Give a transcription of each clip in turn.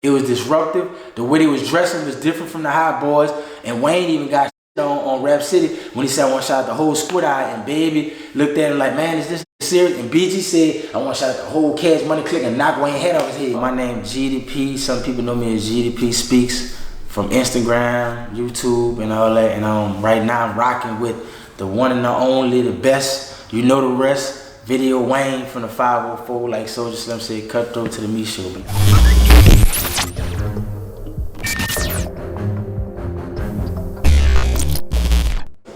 It was disruptive. The way they was dressing was different from the Hot Boys. And Wayne even got on Rap City when he said, I want to shout out the whole Squid Eye. And Baby looked at him like, man, is this serious? And BG said, I want to shout out the whole Cash Money Clique and knock Wayne's head off his head. My name is GDP. Some people know me as GDP Speaks from Instagram, YouTube, and all that. And right now I'm rocking with the one and the only, the best. You know the rest. Video Wayne from the 504, like Soulja Slim said, cutthroat to the meat show.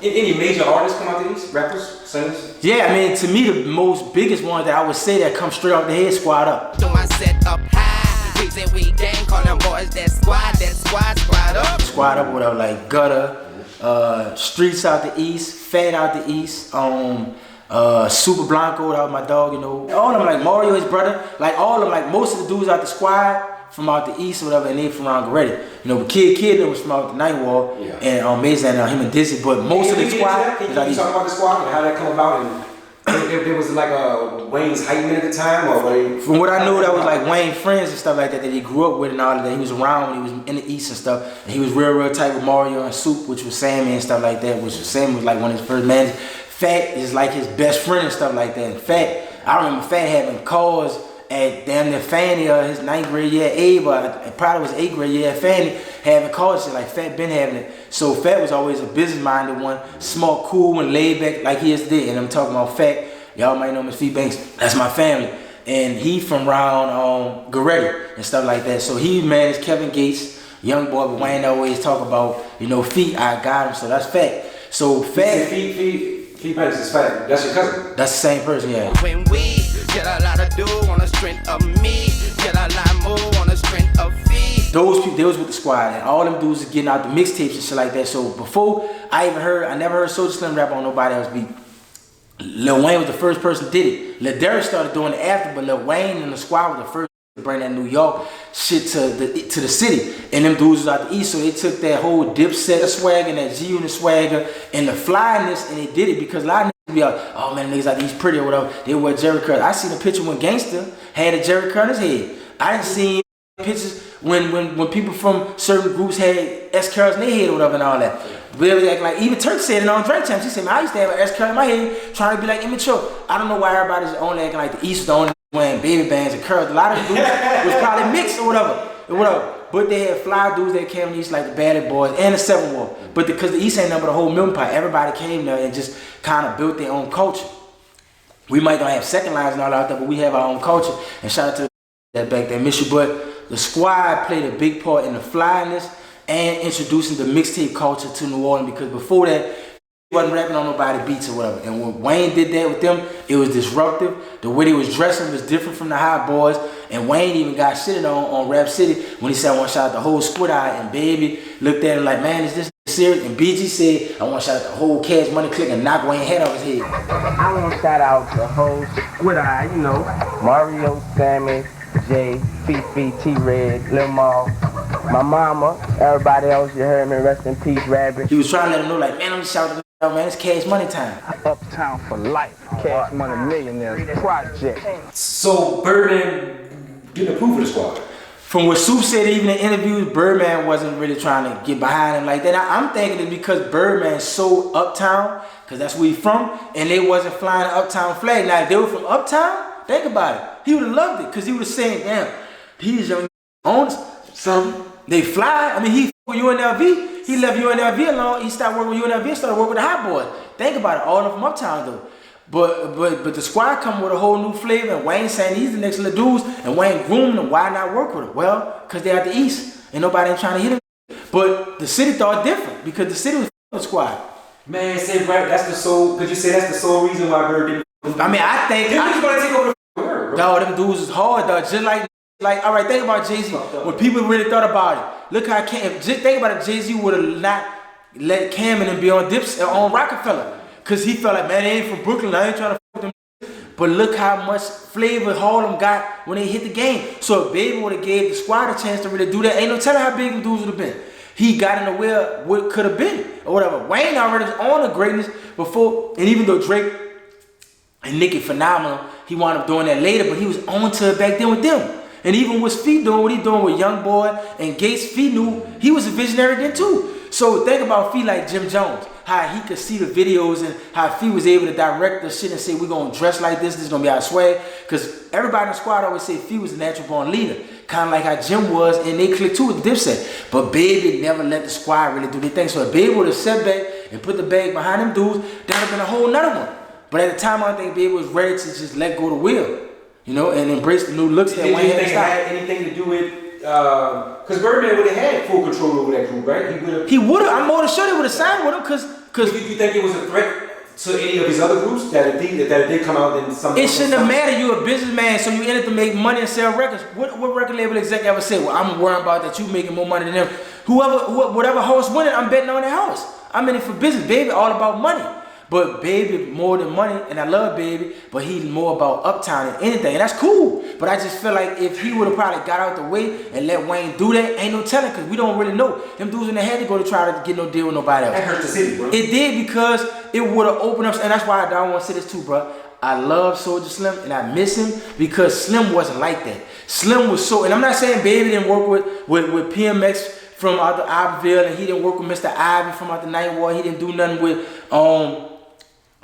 Any major artists come out to these? Rappers? Singers? Yeah, I mean, to me, the most biggest one that I would say that comes straight off the head, Squad Up. Do my set up high. We say we gang, call them boys that squad up. Squad Up, whatever, like Gutter, Streets out the East, Fat out the East, Super Blanco, that was my dog, you know. All of them, like Mario, his brother, like all of them, like most of the dudes out the squad from out the East or whatever, and they from around Geedy. You know, but Kid was from out the Night Wall, yeah. And Mason and him and Dizzy, but most of the squad. Can you talk about the squad and how that come about? And if there was like a Wayne's hype man at the time, or from what I know, that was like Wayne friends and stuff like that he grew up with and all of that. He was around when he was in the East and stuff. And he was real tight with Mario and Soup, which was Sammy and stuff like that, which was Sammy was like one of his first managers. Fat is like his best friend and stuff like that. And Fat, I remember Fat having calls at damn near Fanny his 9th grade year at Abe, it probably was 8th grade year at Fanny, having calls shit like Fat been having it. So Fat was always a business-minded one, smart, cool, and laid back like he is today. And I'm talking about Fat, y'all might know him as Fee Banks, that's my family. And he from around Geedy and stuff like that. So he managed Kevin Gates, young boy, but Wayne always talk about, you know, Feet, I got him, so that's Fat. So Fat. Fee Banks is Fat, that's your cousin? That's the same person, yeah. When we get a lot of dough on the strength of me, get a lot more on the strength of Fee. Those people, they was with the squad, and all them dudes is getting out the mixtapes and shit like that. So before I never heard Soulja Slim rap on nobody else's beat. Lil Wayne was the first person that did it. Lil Derek started doing it after, but Lil Wayne and the squad was the first to bring that New York shit to the city. And them dudes was out the East, so they took that whole Dipset swagger and that G-Unit swagger and the flyness, and they did it because a lot of niggas be like, oh man, niggas like these pretty or whatever. They wear Jerry curls. I seen a picture when Gangsta had a Jerry curl in his head. I didn't see pictures when people from certain groups had S curls in their head or whatever and all that. But they was acting like, even Turk said it on Drake Champs. He said, man, I used to have an S curl in my head trying to be like immature. I don't know why everybody's only acting like the East was the only wearing baby bands and curls. A lot of the dudes was probably mixed or whatever. But they had fly dudes that came in the East like the Batted Boys and the 7 War. But because the East ain't nothing but a whole melting pot, everybody came there and just kind of built their own culture. We might not have second lines and all out there, but we have our own culture. And shout out to that back there, miss you. But the squad played a big part in the flyness and introducing the mixtape culture to New Orleans, because before that, he wasn't rapping on nobody beats or whatever. And when Wayne did that with them, it was disruptive. The way they was dressing was different from the Hot Boys. And Wayne even got shitted on Rap City when he said, I want to shout out the whole Squid Eye. And Baby looked at him like, man, is this serious? And BG said, I want to shout out the whole Cash Money Clique and knock Wayne's head off his head. I want to shout out the whole Squid Eye, you know, Mario, Sammy, Jay, Fifi, T-Red, Lil Maul, my mama, everybody else, you heard me, rest in peace, Rabbit. He was trying to let him know, like, man, I'm just shouting out, man, it's Cash Money time. Uptown for life, Cash Money Millionaires Project. So Birdman getting approved for the squad? From what Soup said, even in interviews, Birdman wasn't really trying to get behind him like that. I'm thinking it's because Birdman's so uptown, because that's where he's from, and they wasn't flying the uptown flag. Now, if they were from uptown, think about it. He would have loved it, because he would have said, damn, these young owns something. They fly. I mean, he with UNLV. He left UNLV alone. He stopped working with UNLV and started working with the Hot Boys. Think about it. All of them uptown, though. But the squad come with a whole new flavor, and Wayne saying he's the next little dudes, and Wayne groomed them. Why not work with them? Well, because they're at the East, and nobody ain't trying to hit them. But the city thought different, because the city was the squad. Man, say right, that's the sole. Could you say that's the sole reason why Bird didn't? I mean, I think he's gonna take over the world, bro. No, them dudes is hard, though. Just like, all right, think about Jay-Z. When people really thought about it, look how Cam. Just think about it. Jay-Z would have not let Cam and them be on on Rockefeller, cause he felt like, man, they ain't from Brooklyn. I ain't trying to fuck them. But look how much flavor Harlem got when they hit the game. So if Baby would have gave the squad a chance to really do that, ain't no telling how big them dudes would have been. He got in the way what could have been or whatever. Wayne already was on the greatness before, and even though Drake and Nicki phenomenal, he wound up doing that later, but he was on to it back then with them. And even what's Fee doing, what he doing with Young Boy and Gates, Fee knew he was a visionary then too. So think about Fee like Jim Jones, how he could see the videos and how Fee was able to direct the shit and say, we're gonna dress like this is gonna be our swag. Cause everybody in the squad always say Fee was a natural born leader. Kind of like how Jim was, and they clicked too with Dipset. But Baby never let the squad really do their thing. So if Baby would have sat back and put the bag behind them dudes, that would have been a whole nother one. But at the time, I don't think Baby was ready to just let go the wheel, you know, and embrace the new looks that Wayne had. Did you think it had anything to do with, because Birdman would have had full control over that group, right? He would have. I'm more than sure they would have signed with him, cause Do you think it was a threat to any of his other groups that it did come out in some? It shouldn't have mattered. You're a businessman, so you in it to make money and sell records. What record label exec ever said, well, I'm worrying about that you making more money than them? Whatever host winning, I'm betting on that house. I'm in it for business. Baby all about money. But Baby more than money, and I love Baby, but he's more about Uptown than anything, and that's cool. But I just feel like if he would have probably got out the way and let Wayne do that, ain't no telling, because we don't really know. Them dudes in the head to go to try to get no deal with nobody else. That hurt the city, bro. It did, because it would have opened up, and that's why I don't want to say this too, bro. I love Soulja Slim, and I miss him, because Slim wasn't like that. Slim was so, and I'm not saying Baby didn't work with PMX from out the Iberville, and he didn't work with Mr. Ivy from out the Night War. He didn't do nothing with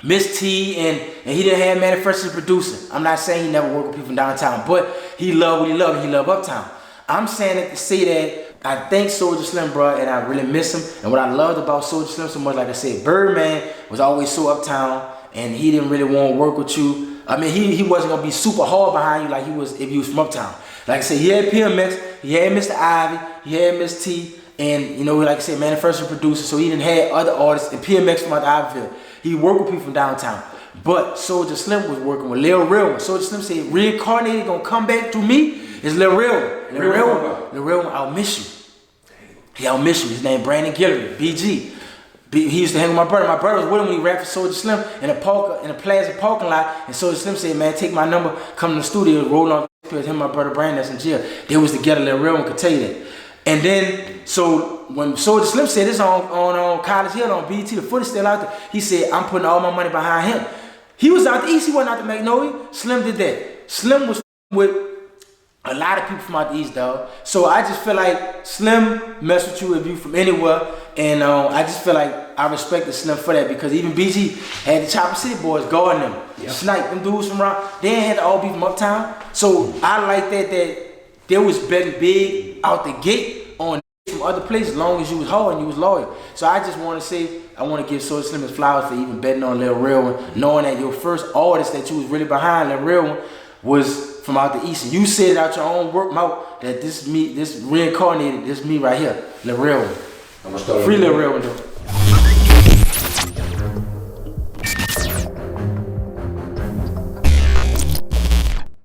Miss T, and he didn't have manufacturers producing. I'm not saying he never worked with people from downtown, but he loved what he loved, and he loved Uptown. I'm saying it to say that I thank Soulja Slim, bro, and I really miss him. And what I loved about Soulja Slim so much, like I said, Birdman was always so Uptown, and he didn't really want to work with you. I mean, he wasn't going to be super hard behind you like he was if he was from Uptown. Like I said, he had PMX, he had Mr. Ivy, he had Miss T, and, you know, like I said, manufacturer producer, so he didn't have other artists, and PMX from out the Iberville. He worked with people from downtown. But Soulja Slim was working with Lil Real. Soulja Slim said, reincarnated, gonna come back to me, is Lil Real. Lil Real, I'll miss you. I'll miss you. His name Brandon Guillory, BG. He used to hang with my brother. My brother was with him when he rapped for Soulja Slim in a Plaza parking lot. And Soulja Slim said, man, take my number, come to the studio, roll on him and my brother Brandon that's in jail. They was together, Lil Real could tell you that. And then, so when Soulja Slim said this on College Hill on BET, the footage still out there, he said, I'm putting all my money behind him. He was out the East, he wasn't out the Magnolia. Slim did that. Slim was with a lot of people from out the East, dog. So I just feel like Slim mess with you if you from anywhere. And I just feel like I respected Slim for that, because even BG had the Chopper City boys guarding them. Yep. Snipe, them dudes from around, they ain't had to all be from Uptown. So I like that they was betting big out the gate on from other places as long as you was hard and you was loyal. So I just want to say, I want to give Soulja Slim his flowers for even betting on Lil Real One, knowing that your first artist that you was really behind, Lil Real One, was from out the East. And you said it out your own mouth that this reincarnated, this me right here, Lil Real One. Free Lil Real One though.